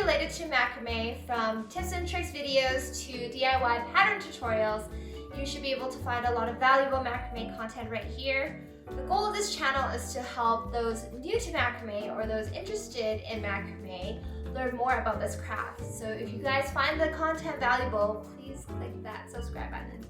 related to macrame, from tips and tricks videos to DIY pattern tutorials. You should be able to find a lot of valuable macrame content right here. The goal of this channel is to help those new to macrame or those interested in macrame learn more about this craft. So if you guys find the content valuable, please click that subscribe button.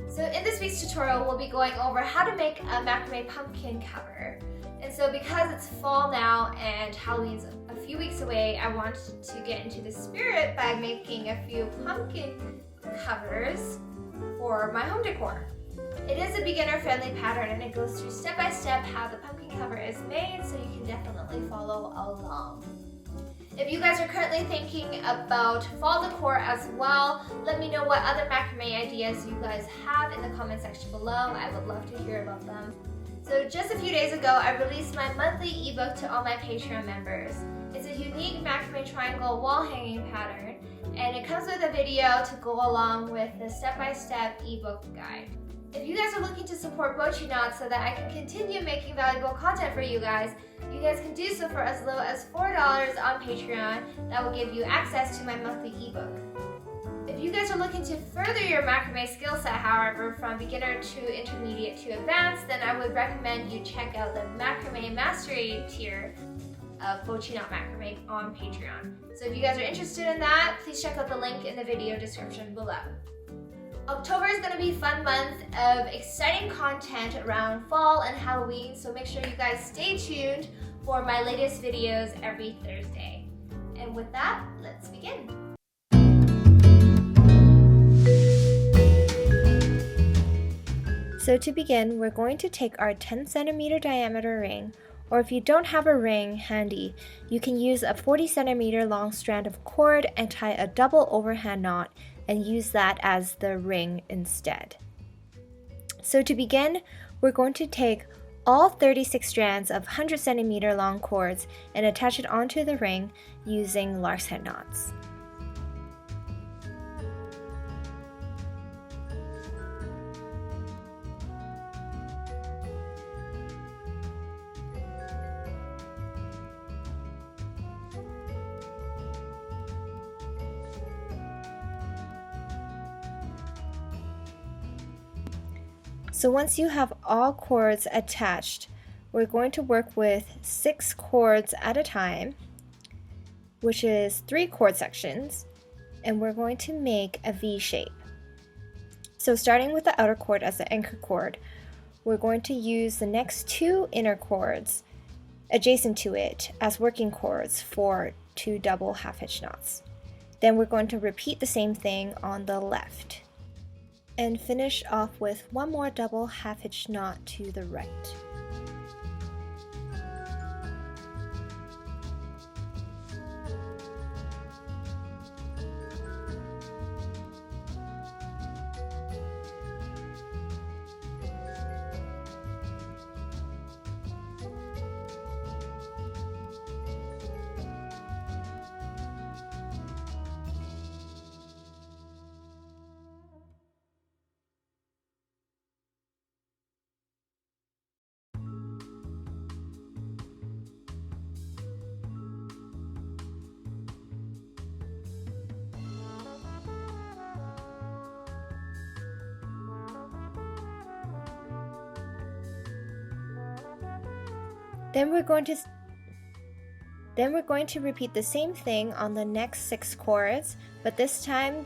So in this week's tutorial, we'll be going over how to make a macrame pumpkin cover. And so because it's fall now and Halloween's a few weeks away, I wanted to get into the spirit by making a few pumpkin covers for my home decor. It is a beginner-friendly pattern and it goes through step-by-step how the pumpkin cover is made, so you can definitely follow along. If you guys are currently thinking about fall decor as well, let me know what other macrame ideas you guys have in the comment section below. I would love to hear about them. So just a few days ago, I released my monthly ebook to all my Patreon members. It's a unique macrame triangle wall hanging pattern, and it comes with a video to go along with the step-by-step ebook guide. If you guys are looking to support Bochiknot so that I can continue making valuable content for you guys can do so for as low as $4 on Patreon. That will give you access to my monthly ebook. If you guys are looking to further your macrame skill set, however, from beginner to intermediate to advanced, then I would recommend you check out the Macrame Mastery tier of Bochiknot Macrame on Patreon. So if you guys are interested in that, please check out the link in the video description below. October is going to be a fun month of exciting content around fall and Halloween, so make sure you guys stay tuned for my latest videos every Thursday. And with that, let's begin. So to begin, we're going to take our 10 centimeter diameter ring, or if you don't have a ring handy, you can use a 40 centimeter long strand of cord and tie a double overhand knot and use that as the ring instead. So to begin, we're going to take all 36 strands of 100 centimeter long cords and attach it onto the ring using lark's head knots. So once you have all cords attached, we're going to work with 6 cords at a time, which is 3 cord sections, and we're going to make a V shape. So starting with the outer cord as the anchor cord, we're going to use the next 2 inner cords adjacent to it as working cords for 2 double half hitch knots. Then we're going to repeat the same thing on the left, and finish off with 1 more double half hitch knot to the right. Then we're going to repeat the same thing on the next 6 cords, but this time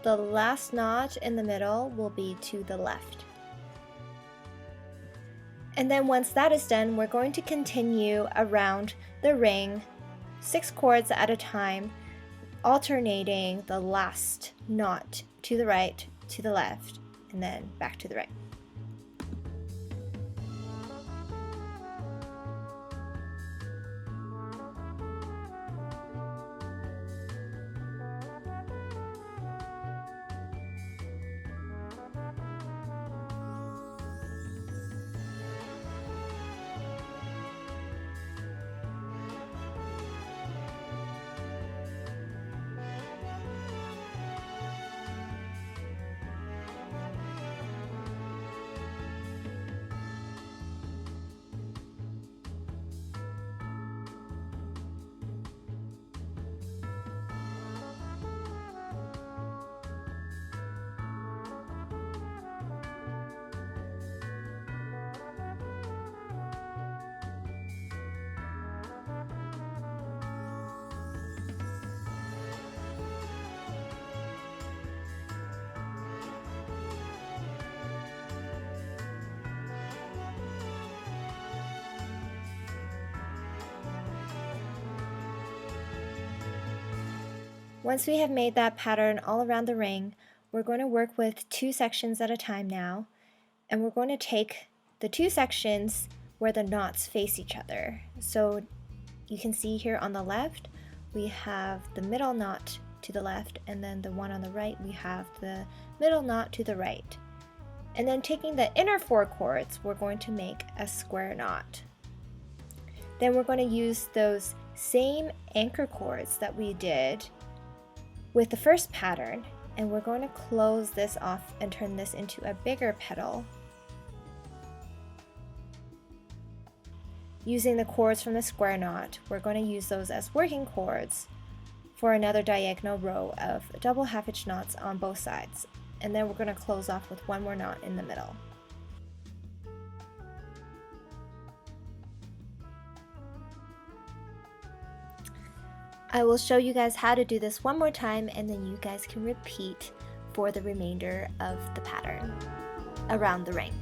the last knot in the middle will be to the left. And then once that is done, we're going to continue around the ring 6 cords at a time, alternating the last knot to the right, to the left, and then back to the right. Once we have made that pattern all around the ring, we're going to work with 2 sections at a time now, and we're going to take the 2 sections where the knots face each other. So you can see here on the left, we have the middle knot to the left, and then the one on the right, we have the middle knot to the right. And then taking the inner 4 cords, we're going to make a square knot. Then we're going to use those same anchor cords that we did with the first pattern, and we're going to close this off and turn this into a bigger petal. Using the cords from the square knot, we're going to use those as working cords for another diagonal row of double half-hitch knots on both sides, and then we're going to close off with one more knot in the middle. I will show you guys how to do this one more time, and then you guys can repeat for the remainder of the pattern around the ring.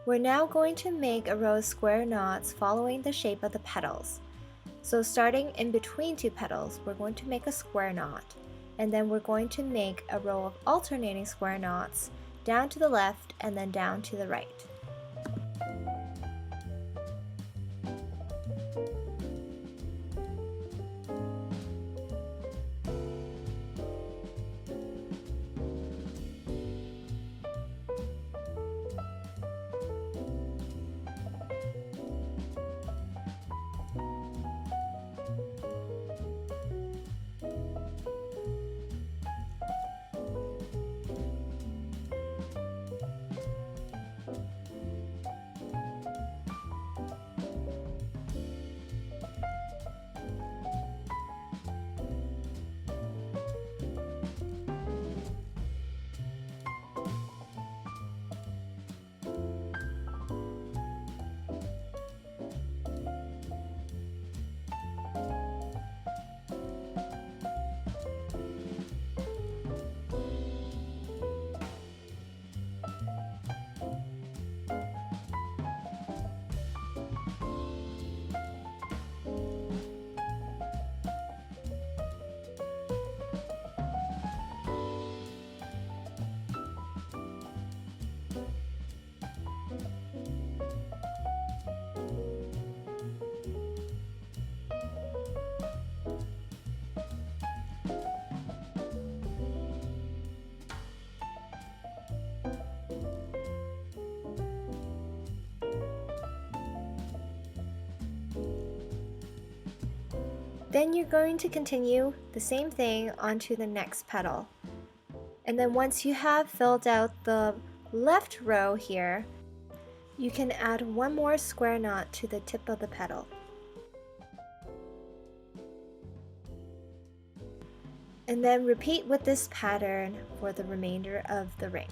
We're now going to make a row of square knots following the shape of the petals. So starting in between 2 petals, we're going to make a square knot, and then we're going to make a row of alternating square knots down to the left and then down to the right. Then you're going to continue the same thing onto the next petal. And then once you have filled out the left row here, You can add one more square knot to the tip of the petal. And then repeat with this pattern for the remainder of the ring.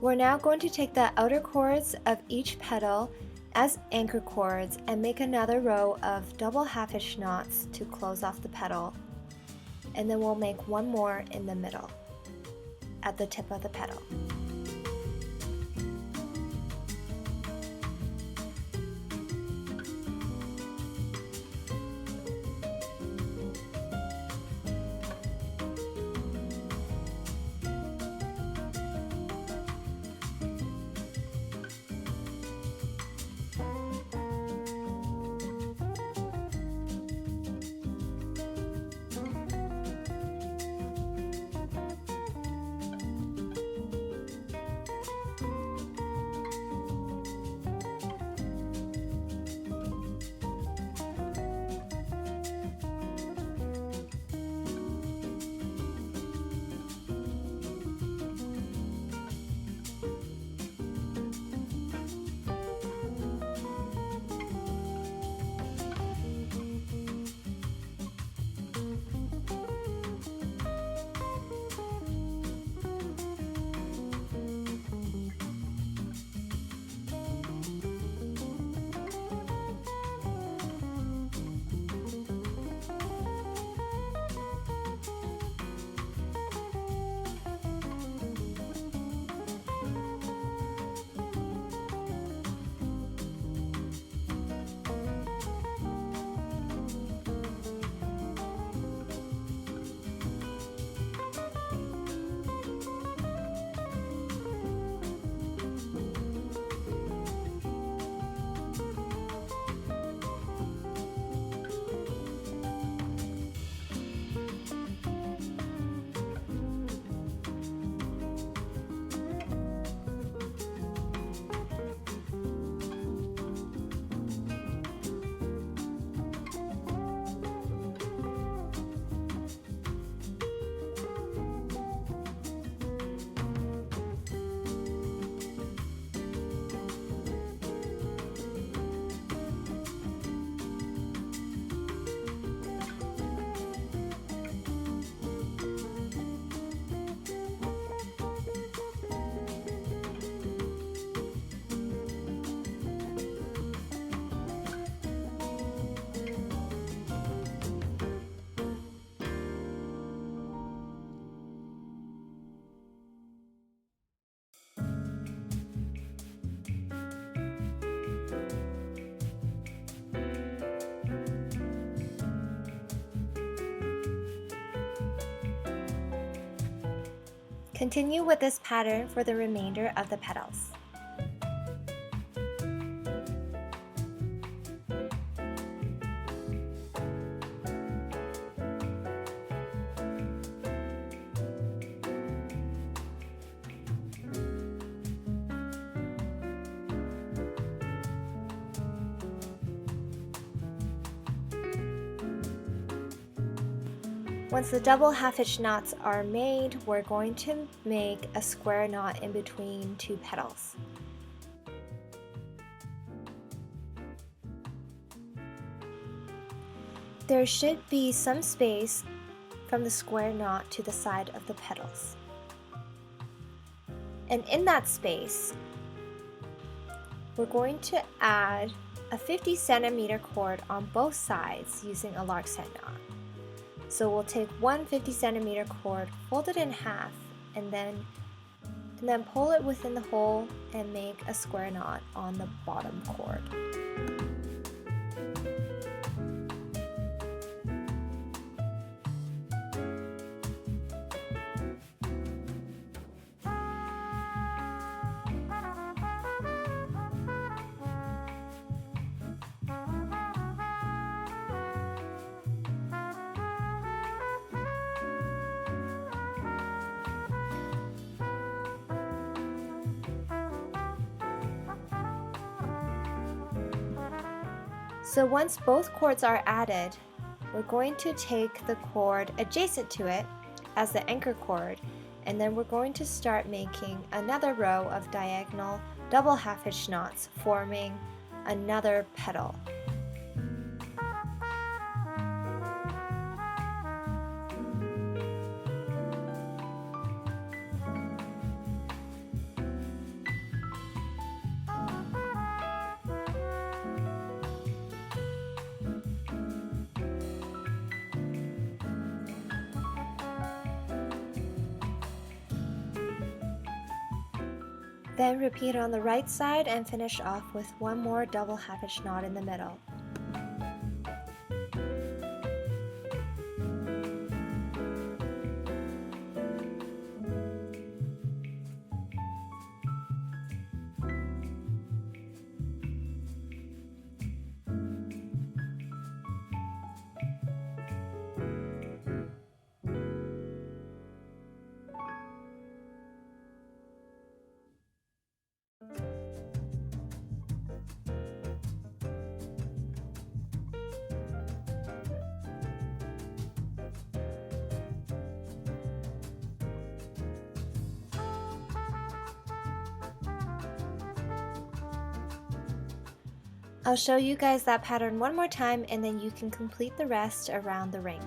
We're now going to take the outer cords of each petal as anchor cords and make another row of double half-hitch knots to close off the petal, and then we'll make one more in the middle at the tip of the petal. Continue with this pattern for the remainder of the petals. Once the double half-hitch knots are made, we're going to make a square knot in between two petals. There should be some space from the square knot to the side of the petals. And in that space, we're going to add a 50 centimeter cord on both sides using a lark set knot. So we'll take one 50 centimeter cord, fold it in half, and then pull it within the hole and make a square knot on the bottom cord. So once both cords are added, we're going to take the cord adjacent to it as the anchor cord, and then we're going to start making another row of diagonal double half-hitch knots, forming another petal. Then repeat on the right side and finish off with one more double half-hitch knot in the middle. I'll show you guys that pattern one more time and then you can complete the rest around the ring.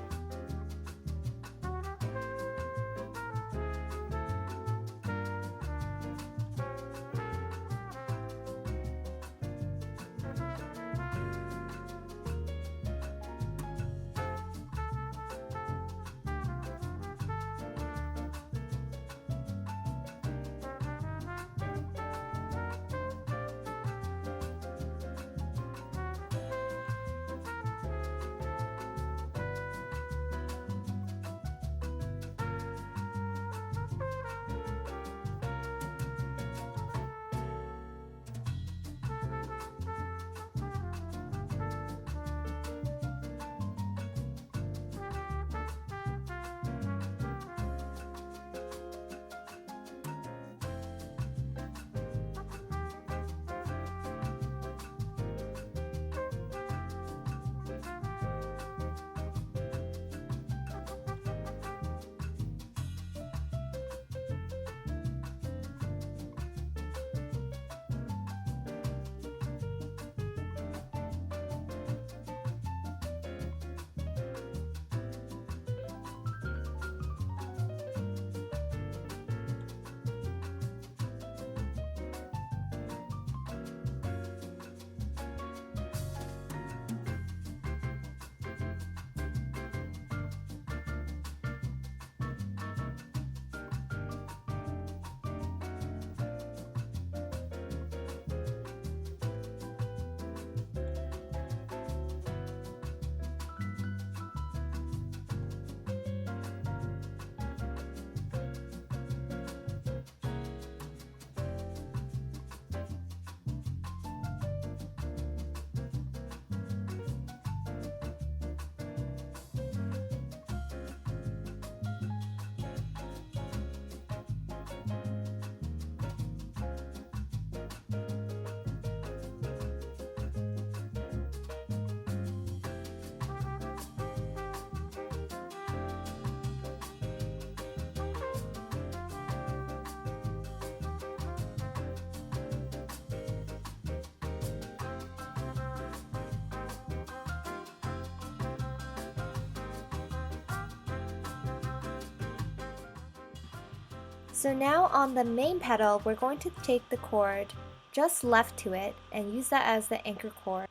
So now on the main petal, we're going to take the cord just left to it and use that as the anchor cord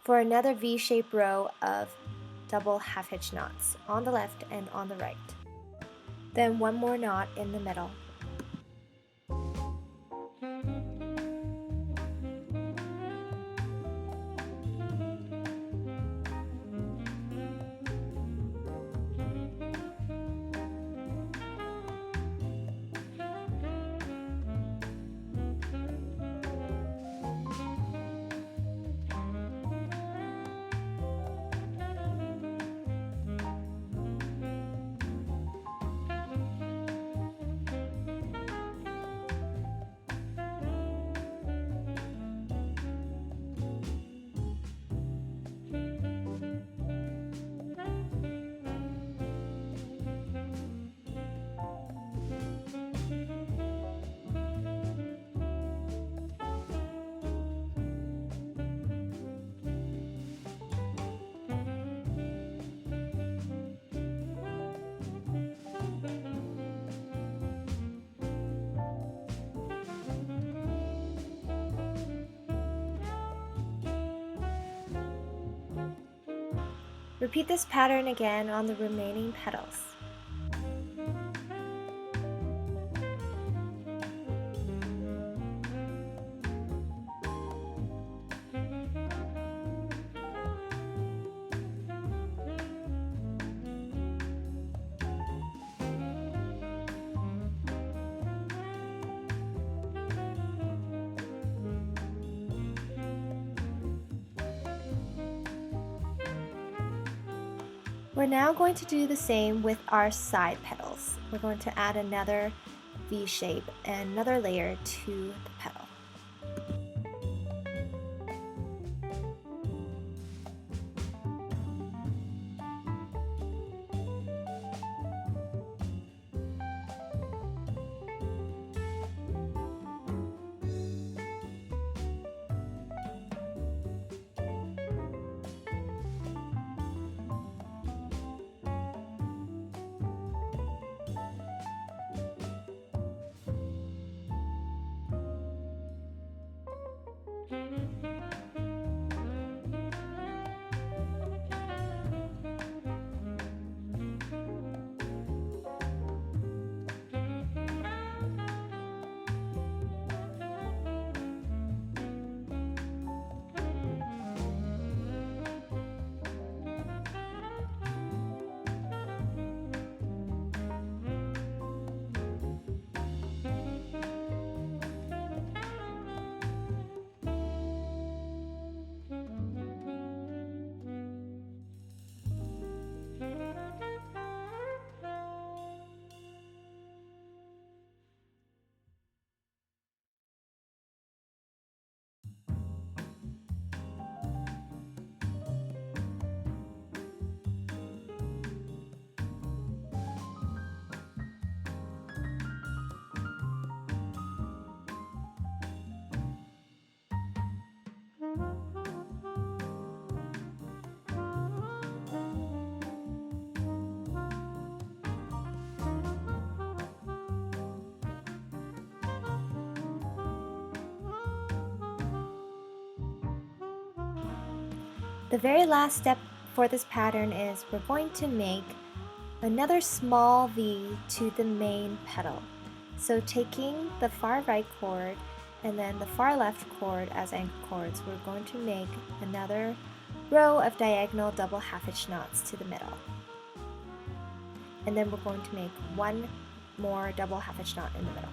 for another V-shaped row of double half-hitch knots on the left and on the right. Then one more knot in the middle. Repeat this pattern again on the remaining petals. We're now going to do the same with our side petals. We're going to add another V shape and another layer to the petal. The very last step for this pattern is we're going to make another small V to the main petal. So taking the far right cord and then the far left cord as anchor cords, we're going to make another row of diagonal double half-hitch knots to the middle. And then we're going to make one more double half-hitch knot in the middle.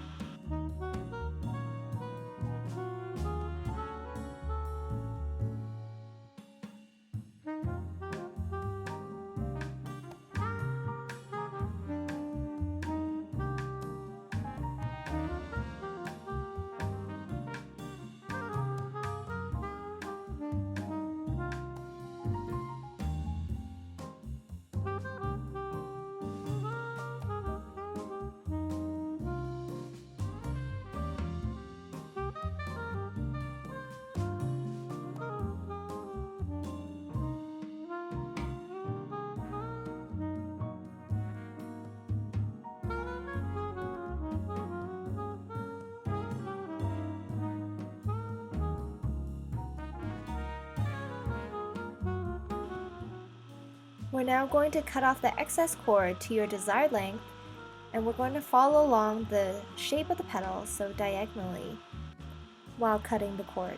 We're now going to cut off the excess cord to your desired length, and we're going to follow along the shape of the petal, so diagonally, while cutting the cord.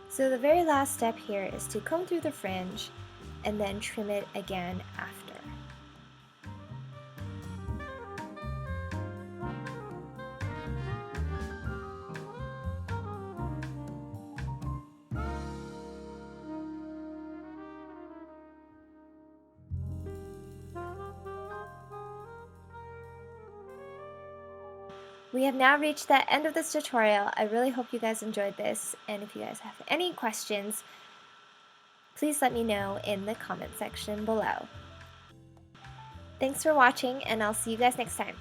So the very last step here is to comb through the fringe and then trim it again after. We have now reached the end of this tutorial. I really hope you guys enjoyed this, and if you guys have any questions, please let me know in the comment section below. Thanks for watching, and I'll see you guys next time.